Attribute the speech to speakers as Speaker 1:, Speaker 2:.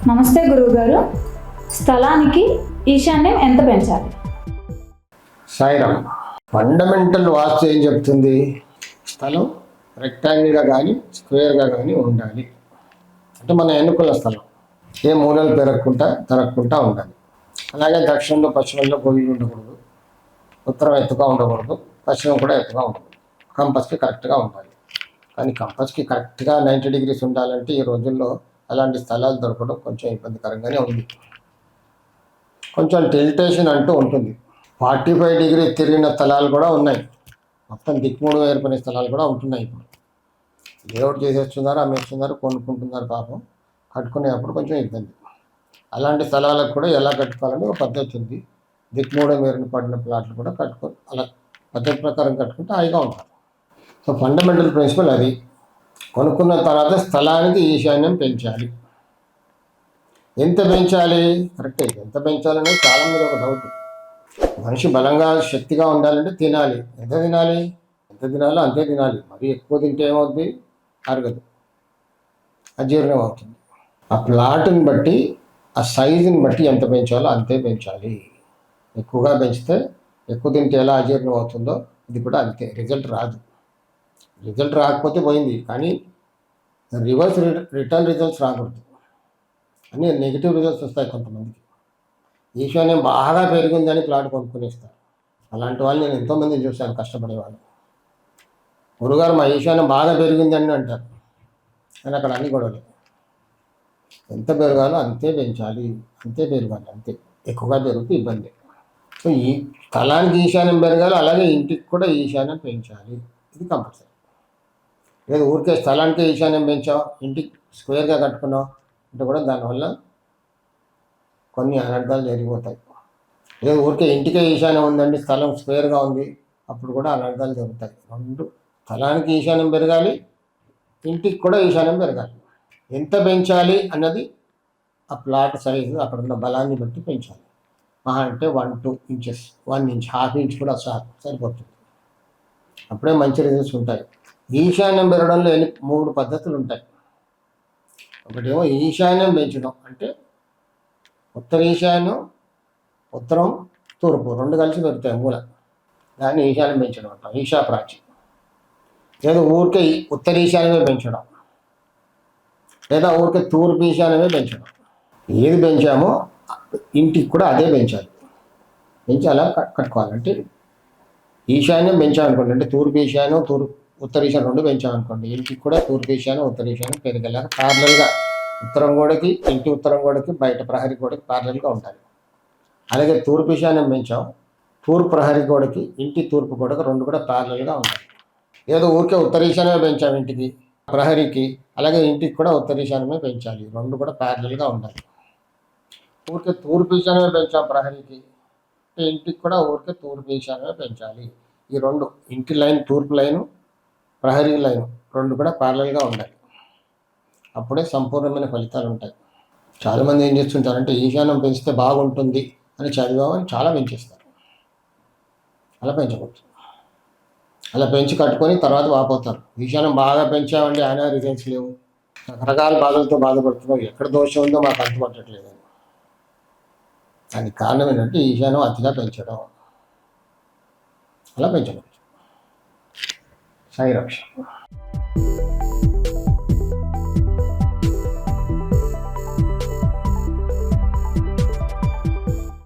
Speaker 1: నమస్తే గురువు గారు. స్థలానికి ఈశాన్యం ఎంత పెంచాలి?
Speaker 2: సాయిరామ్. ఫండమెంటల్ వాస్తు ఏం చెప్తుంది? స్థలం రెక్టాంగిల్గా కానీ స్క్వేర్గా కానీ ఉండాలి. అంటే మనం ఎన్నుకున్న స్థలం ఏ మూలలు తరక్కుంటా ఉండాలి. అలాగే దక్షిణంలో పశ్చిమంలో గొయ్యి ఉండకూడదు, ఉత్తరం ఎత్తుగా ఉండకూడదు, పశ్చిమం కూడా ఎత్తుగా ఉండకూడదు. కంపస్కి కరెక్ట్గా ఉండాలి. కానీ కంపస్కి కరెక్ట్గా 90 degrees ఉండాలంటే ఈ రోజుల్లో అలాంటి స్థలాలు దొరకడం కొంచెం ఇబ్బందికరంగానే ఉంది. కొంచెం టెలిటేషన్ అంటూ ఉంటుంది. 45 degrees తిరిగిన స్థలాలు కూడా ఉన్నాయి. మొత్తం దిక్కుమూడు ఏర్పడిన స్థలాలు కూడా ఉంటున్నాయి. ఇప్పుడు లేఅవుట్ చేసేస్తున్నారు, అమ్మేస్తున్నారు, కొనుక్కుంటున్నారు. పాపం కట్టుకునేటప్పుడు కొంచెం ఇబ్బంది. అలాంటి స్థలాలకు కూడా ఎలా కట్టుకోవాలని ఒక పద్ధతి ఉంది. దిక్కుమూడ మేరిన పడిన ప్లాట్లు కూడా అలా పద్ధతి ప్రకారం కట్టుకుంటే హాయిగా ఉంటారు. సో ఫండమెంటల్ ప్రిన్సిపల్ అది. కొనుక్కున్న తర్వాత స్థలానికి ఈశాన్యం పెంచాలి. ఎంత పెంచాలి? కరెక్టే. ఎంత పెంచాలనేది చాలా మీద ఒక డౌట్. మనిషి బలంగా శక్తిగా ఉండాలంటే తినాలి. ఎంత తినాలో అంతే తినాలి. మరి ఎక్కువ తింటే ఏమవుద్ది? అరగదు, అజీర్ణం అవుతుంది. ఆ ప్లాట్ని బట్టి, ఆ సైజుని బట్టి ఎంత పెంచాలో అంతే పెంచాలి. ఎక్కువగా పెంచితే ఎక్కువ తింటే ఎలా అజీర్ణం అవుతుందో ఇది కూడా అంతే. రిజల్ట్ రాదు. రిజల్ట్ రాకపోతే పోయింది, కానీ రిటర్న్ రిజల్ట్స్ రాకూడదు. అన్నీ నెగిటివ్ రిజల్ట్స్ వస్తాయి కొంతమందికి. ఈశాన్యం బాగా పెరిగిందని ప్లాట్ కొనుక్కునేస్తారు. అలాంటి వాళ్ళు నేను ఎంతోమందిని చూశాను, కష్టపడేవాళ్ళు. గురుగారు మా ఈశాన్యం బాగా పెరిగిందని అంటారు, కానీ అక్కడ అన్ని గొడవలు. ఎంత పెరగాలో అంతే పెంచాలి, అంతే పెరగాలి, అంతే. ఎక్కువగా పెరిగితే ఇబ్బంది. సో ఈ స్థలానికి ఈశాన్యం పెరగాలి, అలాగే ఇంటికి కూడా ఈశాన్యం పెంచాలి. ఇది కంపల్సరీ. లేదు ఊరికే స్థలానికి ఈశాన్యం పెంచావు, ఇంటికి స్క్వేర్గా కట్టుకున్నావు అంటే కూడా దానివల్ల కొన్ని అనర్థాలు జరిగిపోతాయి. లేదు ఊరికే ఇంటికే ఈశాన్యం ఉందండి, స్థలం స్క్వేర్గా ఉంది, అప్పుడు కూడా అనర్థాలు జరుగుతాయి. రెండు, స్థలానికి ఈశాన్యం పెరగాలి, ఇంటికి కూడా ఈశాన్యం పెరగాలి. ఎంత పెంచాలి అన్నది ఆ ప్లాట్ సైజు, అక్కడ ఉన్న బలాన్ని బట్టి పెంచాలి. అంటే 1-2 inches, 1 inch, ½ inch కూడా సరిపోతుంది. అప్పుడే మంచి రిజల్ట్స్ ఉంటాయి. ఈశాన్యం పెరగడంలో 3 పద్ధతులు ఉంటాయి. ఒకటేమో ఈశాన్యం పెంచడం, అంటే ఉత్తర ఈశాన్యం, ఉత్తరం, తూర్పు 2 కలిసి పెరుగుతాయి మూల. దాన్ని ఈశాన్యం పెంచడం అంటాం, ఈశా ప్రాచి. లేదా ఊరికే ఉత్తర ఈశాన్యమే పెంచడం, లేదా ఊరికే తూర్పు ఈశాన్యమే పెంచడం. ఏది పెంచామో ఇంటికి కూడా అదే పెంచాలి. పెంచి అలా కట్టుకోవాలంటే ఈశాన్యం పెంచామనుకోండి, అంటే తూర్పు ఈశాన్యం, ఉత్తర ఈశాన్యం 2 పెంచామనుకోండి, ఇంటికి కూడా తూర్పు ఈశాన్యం, ఉత్తర ఈశాన్యం పెరిగేలాగా ప్యారలల్గా ఉత్తరం గోడకి, ఇంటి ఉత్తరం గోడకి, బయట ప్రహరీ గోడకి ప్యారలల్గా ఉంటాయి. అలాగే తూర్పు ఈశాన్యం పెంచాం, తూర్పు ప్రహరీ గోడకి, ఇంటి తూర్పు గోడకి 2 కూడా ప్యారలల్గా ఉంటాయి. ఏదో ఊరికే ఉత్తర ఈశాన్యమే పెంచాం ఇంటికి, ప్రహరీకి, అలాగే ఇంటికి కూడా ఉత్తర ఈశాన్యమే పెంచాలి. 2 కూడా ప్యారలల్గా ఉండాలి. ఊరికే తూర్పు ఈశాన్యమే పెంచాం ప్రహరీకి, ఇంటికి కూడా ఊరికే తూర్పు ఈశాన్యమే పెంచాలి. ఈ 2, ఇంటి లైన్ తూర్పు లైను, ప్రహరీ లైన్ 2 కూడా ప్యారలల్గా ఉండాలి. అప్పుడే సంపూర్ణమైన ఫలితాలు ఉంటాయి. చాలామంది ఏం చేస్తుంటారంటే ఈశాన్యం పెంచితే బాగుంటుంది అని చదివామని చాలా పెంచేస్తారు. అలా పెంచకూడదు. అలా పెంచి కట్టుకొని తర్వాత వాపోతారు. ఈశాన్యం బాగా పెంచామండి, ఆయన రిజల్ట్స్ లేవు, రకరకాల బాధలతో బాధపడుతున్నాం, ఎక్కడ దోషం ఉందో మాకు అంతుపట్టట్లేదు. దానికి కారణం ఏంటంటే ఈశాన్యం అతిగా పెంచడం. అలా పెంచకూడదు. సాయి రక్ష.